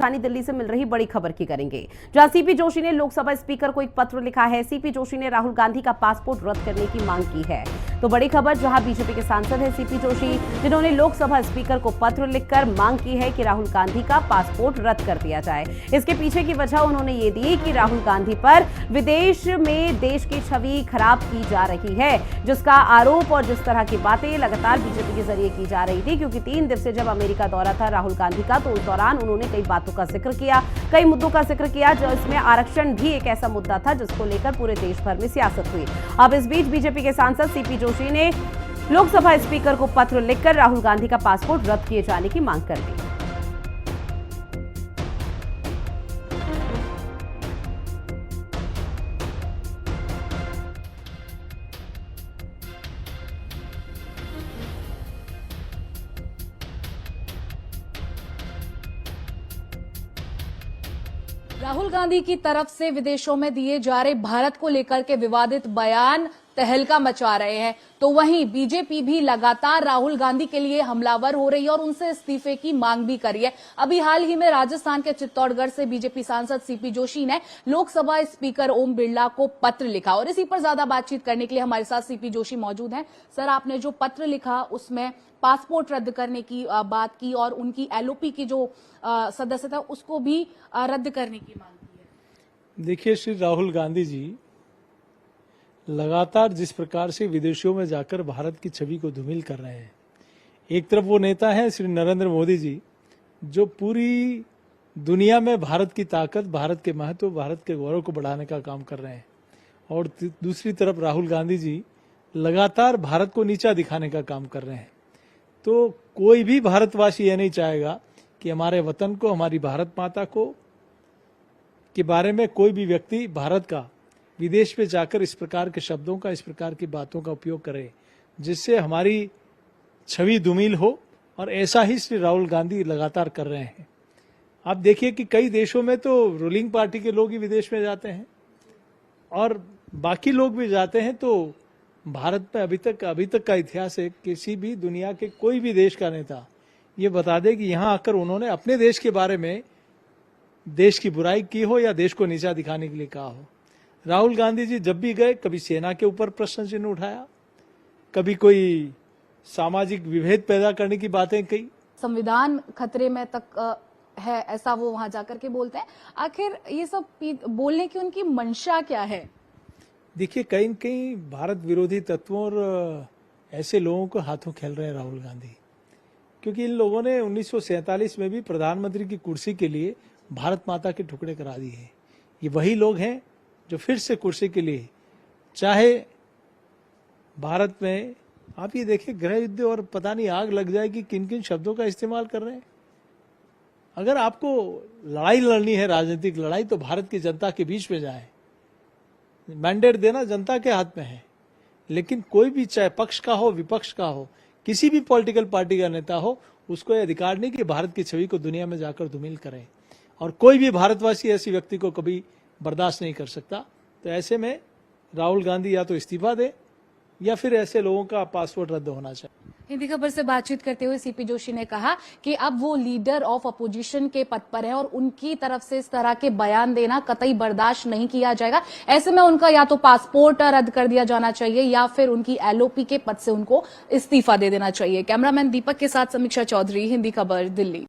राजधानी दिल्ली से मिल रही बड़ी खबर की करेंगे, जहां सीपी जोशी ने लोकसभा स्पीकर को एक पत्र लिखा है। सीपी जोशी ने राहुल गांधी का पासपोर्ट रद्द करने की मांग की है। तो बड़ी खबर, जहां बीजेपी के सांसद हैं सीपी जोशी, जिन्होंने लोकसभा स्पीकर को पत्र लिखकर मांग की है कि राहुल गांधी का पासपोर्ट रद्द कर दिया जाए। इसके पीछे की वजह उन्होंने ये दी कि राहुल गांधी पर विदेश में देश की छवि खराब की जा रही है, जिसका आरोप और जिस तरह की बातें लगातार बीजेपी के जरिए की जा रही थी। क्योंकि 3 दिवसीय जब अमेरिका दौरा था राहुल गांधी का, तो उस दौरान उन्होंने कई बातों का जिक्र किया, कई मुद्दों का जिक्र किया, जो इसमें आरक्षण भी एक ऐसा मुद्दा था जिसको लेकर पूरे देश भर में सियासत हुई। अब इस बीच बीजेपी के सांसद सीपी जोशी ने लोकसभा स्पीकर को पत्र लिखकर राहुल गांधी का पासपोर्ट रद्द किए जाने की मांग कर दी। राहुल गांधी की तरफ से विदेशों में दिए जा रहे भारत को लेकर के विवादित बयान तहलका मचा रहे हैं, तो वहीं बीजेपी भी लगातार राहुल गांधी के लिए हमलावर हो रही है और उनसे इस्तीफे की मांग भी करी है। अभी हाल ही में राजस्थान के चित्तौड़गढ़ से बीजेपी सांसद सीपी जोशी ने लोकसभा स्पीकर ओम बिरला को पत्र लिखा और इसी पर ज्यादा बातचीत करने के लिए हमारे साथ सीपी जोशी मौजूद हैं। सर, आपने जो पत्र लिखा उसमें पासपोर्ट रद्द करने की बात की और उनकी एलओपी की जो सदस्यता उसको भी रद्द करने की मांग की है। देखिए, श्री राहुल गांधी जी लगातार जिस प्रकार से विदेशों में जाकर भारत की छवि को धूमिल कर रहे हैं, एक तरफ वो नेता है श्री नरेंद्र मोदी जी, जो पूरी दुनिया में भारत की ताकत, भारत के महत्व, भारत के गौरव को बढ़ाने का काम कर रहे हैं, और दूसरी तरफ राहुल गांधी जी लगातार भारत को नीचा दिखाने का काम कर रहे हैं। तो कोई भी भारतवासी ये नहीं चाहेगा कि हमारे वतन को, हमारी भारत माता को के बारे में कोई भी व्यक्ति भारत का विदेश में जाकर इस प्रकार के शब्दों का, इस प्रकार की बातों का उपयोग करे, जिससे हमारी छवि धूमिल हो। और ऐसा ही श्री राहुल गांधी लगातार कर रहे हैं। आप देखिए कि कई देशों में तो रूलिंग पार्टी के लोग ही विदेश में जाते हैं और बाकी लोग भी जाते हैं। तो भारत में अभी तक का इतिहास है, किसी भी दुनिया के कोई भी देश का नेता ये बता दे कि यहां आकर उन्होंने अपने देश के बारे में देश की बुराई की हो या देश को नीचा दिखाने के लिए कहा हो। राहुल गांधी जी जब भी गए, कभी सेना के ऊपर प्रश्न चिन्ह उठाया, कभी कोई सामाजिक विभेद पैदा करने की बातें कही। संविधान खतरे में तक है, ऐसा वो वहां जाकर के बोलते हैं। आखिर ये सब बोलने की उनकी मंशा क्या है? देखिए, कहीं न कहीं भारत विरोधी तत्वों और ऐसे लोगों को हाथों खेल रहे हैं राहुल गांधी, क्योंकि इन लोगों ने 1947 में भी प्रधानमंत्री की कुर्सी के लिए भारत माता के टुकड़े करा दिए हैं। ये वही लोग हैं जो फिर से कुर्सी के लिए, चाहे भारत में आप ये देखिए गृह युद्ध और पता नहीं आग लग जाएगी, किन किन शब्दों का इस्तेमाल कर रहे हैं। अगर आपको लड़ाई लड़नी है, राजनीतिक लड़ाई, तो भारत की जनता के बीच में जाए। मैंडेट देना जनता के हाथ में है, लेकिन कोई भी, चाहे पक्ष का हो, विपक्ष का हो, किसी भी पॉलिटिकल पार्टी का नेता हो, उसको यह अधिकार नहीं कि भारत की छवि को दुनिया में जाकर धूमिल करें। और कोई भी भारतवासी ऐसी व्यक्ति को कभी बर्दाश्त नहीं कर सकता। तो ऐसे में राहुल गांधी या तो इस्तीफा दे या फिर ऐसे लोगों का पासपोर्ट रद्द होना चाहिए। हिंदी खबर से बातचीत करते हुए सीपी जोशी ने कहा कि अब वो लीडर ऑफ अपोजिशन के पद पर हैं और उनकी तरफ से इस तरह के बयान देना कतई बर्दाश्त नहीं किया जाएगा। ऐसे में उनका या तो पासपोर्ट रद्द कर दिया जाना चाहिए या फिर उनकी एलओपी के पद से उनको इस्तीफा दे देना चाहिए। कैमरामैन दीपक के साथ समीक्षा चौधरी, हिंदी खबर, दिल्ली।